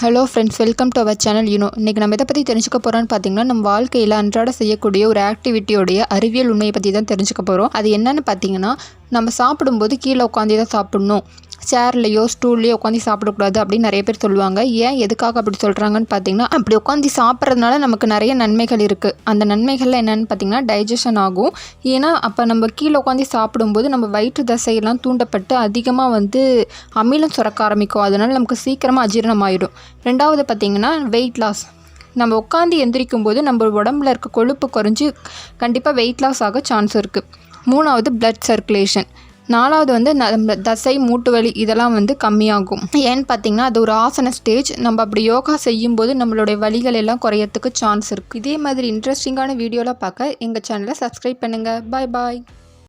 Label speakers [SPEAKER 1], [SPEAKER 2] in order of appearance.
[SPEAKER 1] Hello friends, welcome to our channel. இன்றைக்கி நம்ம எதை பற்றி தெரிஞ்சுக்க போகிறோன்னு பார்த்தீங்கன்னா, நம்ம வாழ்க்கையில் அன்றாட செய்யக்கூடிய ஒரு ஆக்டிவிட்டியோடைய அறிவியல் உண்மையை பற்றி தான் தெரிஞ்சுக்க போகிறோம். அது என்னென்னு பார்த்தீங்கன்னா, நம்ம சாப்பிடும்போது கீழே உட்காந்து தான் சாப்பிட்ணும், சேர்லையோ ஸ்டூல்லையோ உட்காந்து சாப்பிடக்கூடாது அப்படின்னு நிறைய பேர் சொல்லுவாங்க. ஏன் எதுக்காக அப்படி சொல்கிறாங்கன்னு பார்த்தீங்கன்னா, அப்படி உட்காந்து சாப்பிட்றதுனால நமக்கு நிறைய நன்மைகள் இருக்குது. அந்த நன்மைகள்லாம் என்னென்னு பார்த்தீங்கன்னா, டைஜஷன் ஆகும். ஏன்னா அப்போ நம்ம கீழே உட்காந்து சாப்பிடும்போது நம்ம வயிற்று தசையெல்லாம் தூண்டப்பட்டு அதிகமாக அமிலம் சுரக்க ஆரம்பிக்கும். அதனால் நமக்கு சீக்கிரமாக அஜீரணம் ஆகிடும். ரெண்டாவது பார்த்திங்கன்னா, வெயிட் லாஸ். நம்ம உட்காந்து எந்திரிக்கும் போது நம்ம உடம்புல இருக்க கொழுப்பு குறைஞ்சி கண்டிப்பாக வெயிட் லாஸ் ஆக சான்ஸ் இருக்குது. மூணாவது பிளட் சர்க்குலேஷன். நாலாவது நம்ம தசை மூட்டு வலி இதெல்லாம் கம்மியாகும். ஏன்னு பார்த்தீங்கன்னா, அது ஒரு ஆசன ஸ்டேஜ். நம்ம அப்படி யோகா செய்யும்போது நம்மளுடைய வலிகள் எல்லாம் குறையறதுக்கு சான்ஸ் இருக்குது. இதே மாதிரி இன்ட்ரெஸ்டிங்கான வீடியோலாம் பார்க்க எங்கள் சேனலை சப்ஸ்கிரைப் பண்ணுங்கள். பாய் பாய்.